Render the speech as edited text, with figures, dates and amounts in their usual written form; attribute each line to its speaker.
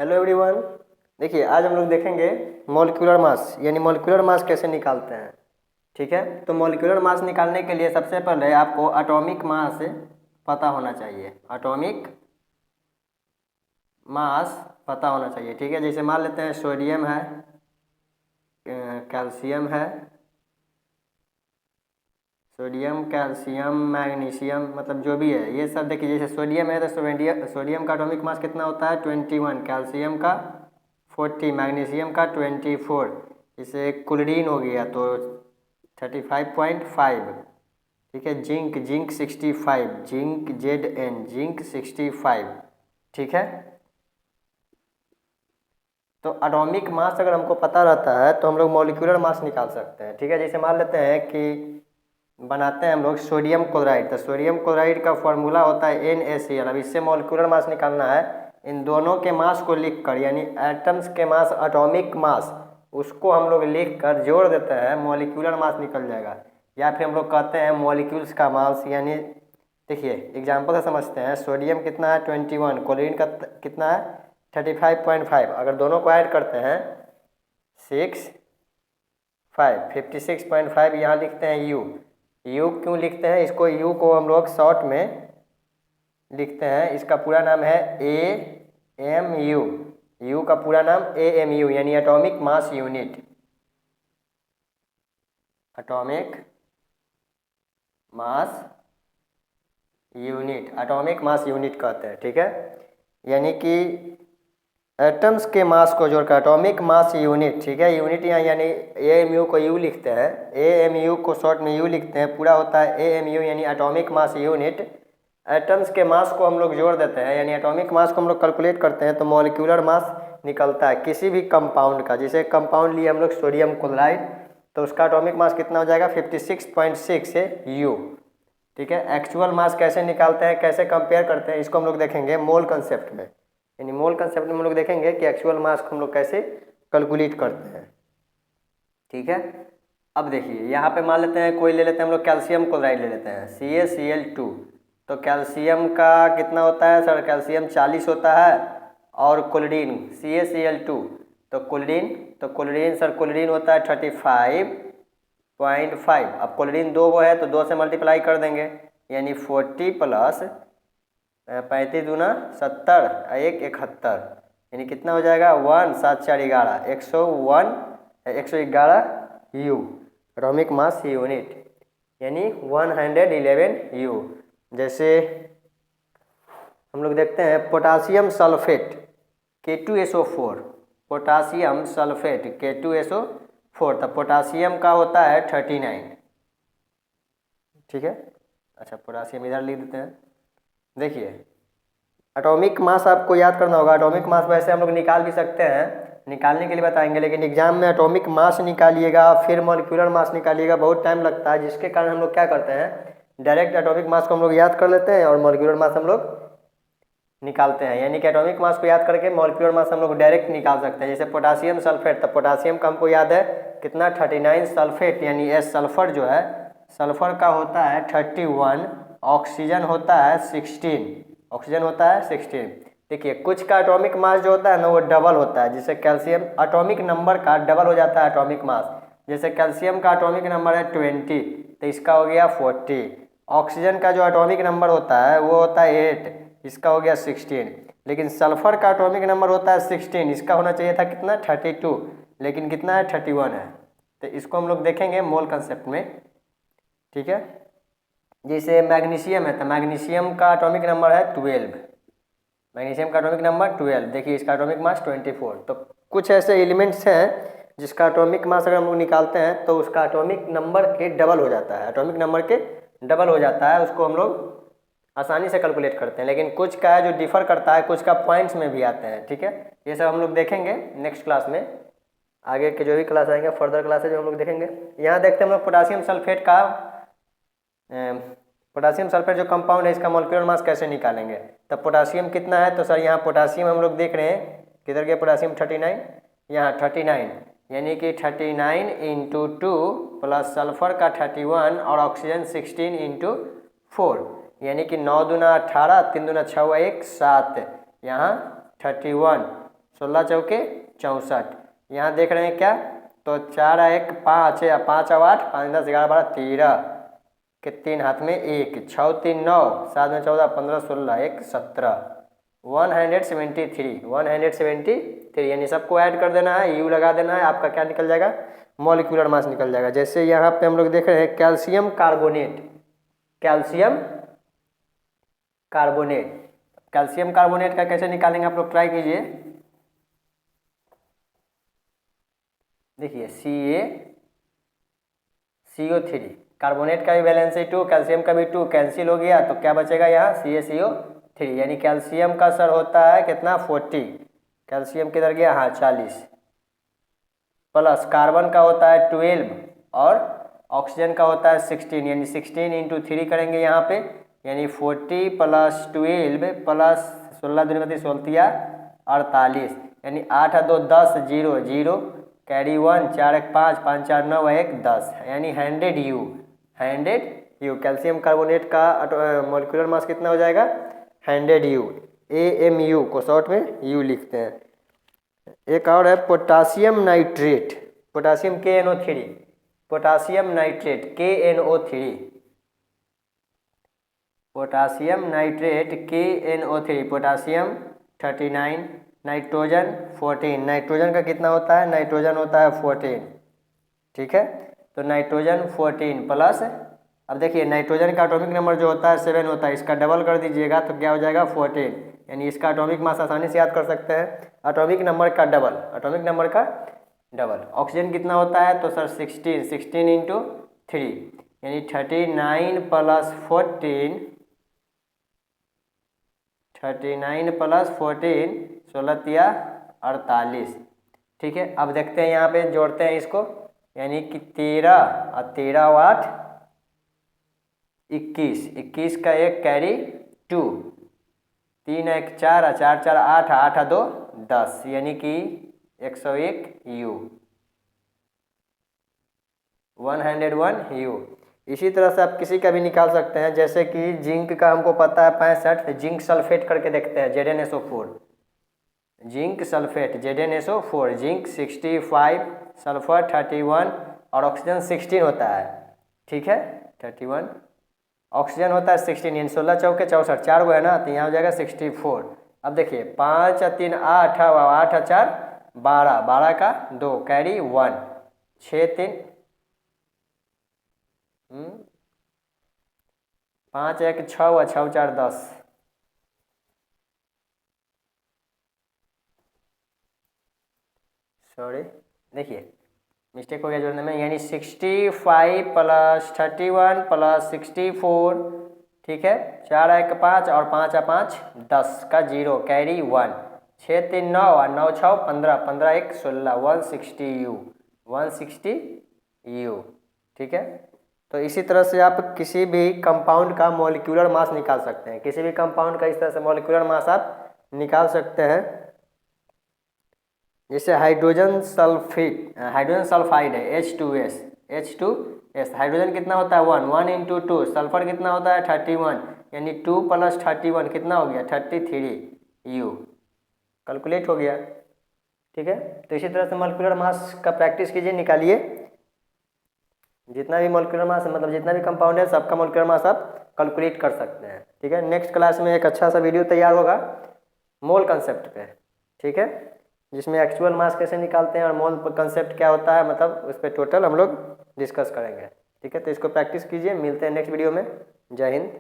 Speaker 1: Hello everyone. देखिए आज हम लोग देखेंगे मॉलिक्यूलर मास यानी मॉलिक्यूलर मास कैसे निकालते हैं। ठीक है, तो मॉलिक्यूलर मास निकालने के लिए सबसे पहले आपको एटॉमिक मास पता होना चाहिए। एटॉमिक मास पता होना चाहिए। ठीक है, जैसे मान लेते हैं सोडियम है, कैल्शियम है, सोडियम कैल्शियम मैग्नीशियम मतलब जो भी है ये सब देखिए। जैसे सोडियम है तो सोडियम का एटॉमिक मास कितना होता है 21, कैल्शियम का 40, मैग्नीशियम का 24, इसे क्लोरीन हो गया तो 35.5। ठीक है, जिंक 65, जिंक जिंक 65। ठीक है, तो एटॉमिक मास अगर हमको पता रहता है तो हम लोग मॉलिक्यूलर मास निकाल सकते हैं। ठीक है, जैसे मान लेते हैं कि बनाते हैं हम लोग सोडियम क्लोराइड, तो सोडियम क्लोराइड का फॉर्मूला होता है NaCl। अब इससे मॉलिक्यूलर मास निकालना है। इन दोनों के मास को लिखकर यानी एटम्स के मास एटॉमिक मास उसको हम लोग लिख कर जोड़ देते हैं, मॉलिक्यूलर मास निकल जाएगा। या फिर हम लोग कहते हैं मॉलिक्यूल्स का मास। यानी देखिए एग्जाम्पल से समझते हैं, सोडियम कितना है 21, क्लोरीन का कितना है 35.5। अगर दोनों को ऐड करते हैं 56.5 यहाँ लिखते हैं यू क्यों लिखते हैं इसको, यू को हम लोग शॉर्ट में लिखते हैं। इसका पूरा नाम है AMU। यू का पूरा नाम AMU यानी atomic mass unit. Atomic mass unit कहते हैं। ठीक है, यानी कि एटम्स के मास को जोड़कर एटॉमिक मास यूनिट। ठीक है, यूनिट यहाँ यानी AMU को यू लिखते हैं, AMU को शॉर्ट में यू लिखते हैं, पूरा होता है AMU यानी एटॉमिक मास यूनिट। एटम्स के मास को हम लोग जोड़ देते हैं यानी एटॉमिक मास को हम लोग कैलकुलेट करते हैं तो मॉलिक्यूलर मास निकलता है किसी भी कंपाउंड का। जैसे कंपाउंड लिए हम लोग सोडियम क्लोराइड तो उसका एटॉमिक मास कितना हो जाएगा 56.6 U। ठीक है, एक्चुअल मास कैसे निकालते हैं, कैसे कंपेयर करते हैं, इसको हम लोग देखेंगे मोल कंसेप्ट में। यानी मोल कंसेप्ट में हम लोग देखेंगे कि एक्चुअल मास को हम लोग कैसे कैलकुलेट करते हैं। ठीक है, अब देखिए यहाँ पे मान लेते हैं कोई ले लेते हैं हम लोग कैल्शियम क्लोराइड ले लेते हैं CaCl2। तो कैल्शियम का कितना होता है सर, कैल्शियम 40 होता है। और क्लोरीन CaCl2 तो क्लोरीन सर क्लोरीन होता है 35.5। अब क्लोरीन दो वो है तो 2 से मल्टीप्लाई कर देंगे यानी 40 प्लस 35 दूना 70, 71, यानी कितना हो जाएगा 1 7 4 11, 111 U एटॉमिक मास यूनिट यानी 111 U। जैसे हम लोग देखते हैं potassium sulphate K2SO4, potassium sulphate K2SO4 तो पोटासियम का होता है 39। ठीक है, अच्छा पोटासियम इधर लिख देते हैं। देखिए एटॉमिक मास आपको याद करना होगा। एटॉमिक मास वैसे हम लोग निकाल भी सकते हैं, निकालने के लिए बताएंगे, लेकिन एग्जाम में एटॉमिक मास निकालिएगा फिर मॉलिक्यूलर मास निकालिएगा, बहुत टाइम लगता है। जिसके कारण हम लोग क्या करते हैं डायरेक्ट एटॉमिक मास को हम लोग याद कर लेते हैं और मॉलिक्यूलर मास हम लोग निकालते हैं। यानी कि एटॉमिक मास को याद करके मॉलिक्यूलर मास हम लोग डायरेक्ट निकाल सकते हैं। जैसे पोटासियम सल्फेट, तो पोटासियम का हमको याद है कितना 39, सल्फेट यानी सल्फर जो है सल्फर का होता है 31, ऑक्सीजन होता है 16। देखिए कुछ का एटॉमिक मास जो होता है ना वो डबल होता है। जैसे कैल्शियम एटॉमिक नंबर का डबल हो जाता है एटॉमिक मास। जैसे कैल्शियम का एटॉमिक नंबर है 20 तो इसका हो गया 40। ऑक्सीजन का जो एटॉमिक नंबर होता है वो होता है 8, इसका हो गया 16। लेकिन सल्फर का एटॉमिक नंबर होता है 16, इसका होना चाहिए था कितना 32, लेकिन कितना है 31 है। तो इसको हम लोग देखेंगे मोल कंसेप्ट में। ठीक है, जैसे मैग्नीशियम है तो मैग्नीशियम का एटॉमिक नंबर है 12, मैग्नीशियम का एटॉमिक नंबर 12। देखिए इसका एटॉमिक मास 24। तो कुछ ऐसे एलिमेंट्स हैं जिसका एटॉमिक मास अगर हम लोग निकालते हैं तो उसका एटॉमिक नंबर के डबल हो जाता है, एटॉमिक नंबर के डबल हो जाता है, उसको हम लोग आसानी से कैलकुलेट करते हैं। लेकिन कुछ का है जो डिफर करता है, कुछ का पॉइंट्स में भी आते हैं। ठीक है, ये सब हम लोग देखेंगे नेक्स्ट क्लास में, आगे के जो भी क्लास आएंगे फर्दर क्लासेज जो हम लोग देखेंगे। यहाँ देखते हैं हम लोग पोटासियम सल्फेट का पोटासियम सल्फेट जो कंपाउंड है इसका मॉलिक्यूलर मास कैसे निकालेंगे। तब पोटासियम कितना है तो सर यहाँ पोटासियम हम लोग देख रहे हैं किधर गया पोटासियम 39, यहाँ 39 यानी कि 39 इंटू 2 प्लस सल्फर का 31 और ऑक्सीजन 16 इंटू 4 यानी कि 9 दूना 18, 3 दूना 6 1 7, यहाँ 31 16 चौके 64। यहाँ देख रहे हैं क्या, तो 4 1 5 या 5 और 8 5 10 11 12 13 के 3 हाथ में 1 6 3 9 7 में 14 15 16 1 17 173 यानी सबको ऐड कर देना है, यू लगा देना है, आपका क्या निकल जाएगा, मॉलिक्यूलर मास निकल जाएगा। जैसे यहाँ पे हम लोग देख रहे हैं कैल्शियम कार्बोनेट, कैल्शियम कार्बोनेट का कैसे निकालेंगे आप लोग ट्राई कीजिए। देखिए CO3, कार्बोनेट का भी वैलेंसी 2, कैल्शियम का भी 2 कैंसिल हो गया, तो क्या बचेगा यहाँ CaCO3, यानी कैल्शियम का सर होता है कितना 40, कैल्शियम किधर गया, हाँ 40, प्लस कार्बन का होता है 12 और ऑक्सीजन का होता है 16, यानी 16 इंटू 3 करेंगे यहाँ पे, यानी 40 प्लस 12 प्लस 16 दूनी 16 48, यानी 8 2 10 0 0 कैरी 1 4 1 5 5 4 9 1 10, यानी 100 U कैल्शियम कार्बोनेट का मॉलिक्यूलर मास कितना हो जाएगा 100 U, AMU को शॉर्ट में U लिखते हैं। एक और है potassium nitrate, potassium KNO3, potassium nitrate KNO3, potassium nitrate KNO3, potassium 39, nitrogen 14, nitrogen का कितना होता है, नाइट्रोजन होता है 14, ठीक है, तो नाइट्रोजन 14 प्लस, अब देखिए नाइट्रोजन का एटॉमिक नंबर जो होता है 7 होता है, इसका डबल कर दीजिएगा तो क्या हो जाएगा 14, यानी इसका एटॉमिक मास आसानी से याद कर सकते हैं, एटॉमिक नंबर का डबल, एटॉमिक नंबर का डबल। ऑक्सीजन कितना होता है, तो सर 16 इंटू 3, यानी 39 प्लस 14, 16 तिया 48, ठीक है। अब देखते हैं यहाँ पे जोड़ते हैं इसको, यानी कि 13 और 13 और 8 21, 21 का एक कैरी 2, 3 1 4 और 4 4 8 8 2 10, यानी कि 101 U, 101 U। इसी तरह से आप किसी का भी निकाल सकते हैं, जैसे कि जिंक का हमको पता है 65, तो जिंक सल्फेट करके देखते हैं ZnSO4, zinc sulphate ZnSO4, zinc 65, sulphur 31 और ऑक्सीजन 16 होता है, ठीक है 31, ऑक्सीजन होता है 16, यानी 16 चौके 64, 4 गो है ना, तो यहाँ हो जाएगा 64। अब देखिए 5 3 8 8 4 12, 12 का 2 कैरी 1, 6 3 5 1 6 और 6 4 10, सॉरी देखिए मिस्टेक हो गया जोड़ने में, यानी 65 प्लस 31 प्लस 64, ठीक है, 4 1 5 और 5 5 10 का 0 कैरी 1, 6 3 9 और 9 6 15, 15 1 16, 160 U, 160 U, ठीक है। तो इसी तरह से आप किसी भी कंपाउंड का मॉलिक्यूलर मास निकाल सकते हैं, किसी भी कंपाउंड का इस तरह से मॉलिक्यूलर मास आप निकाल सकते हैं। जैसे हाइड्रोजन सल्फाइड है H2S, हाइड्रोजन कितना होता है 1, 1 इंटू 2, सल्फर कितना होता है 31, यानी 2 प्लस 31 कितना हो गया 33 U, कैलकुलेट हो गया, ठीक है। तो इसी तरह से मॉलिक्यूलर मास का प्रैक्टिस कीजिए, निकालिए, जितना भी मॉलिक्यूलर मास मतलब जितना भी कंपाउंड है सबका मॉलिक्यूलर मास आप कैलकुलेट कर सकते हैं, ठीक है। नेक्स्ट क्लास में एक अच्छा सा वीडियो तैयार होगा मोल कंसेप्ट पे, ठीक है, जिसमें एक्चुअल मास कैसे निकालते हैं और मोल कंसेप्ट क्या होता है, मतलब उस पर टोटल हम लोग डिस्कस करेंगे, ठीक है। तो इसको प्रैक्टिस कीजिए, मिलते हैं नेक्स्ट वीडियो में, जय हिंद।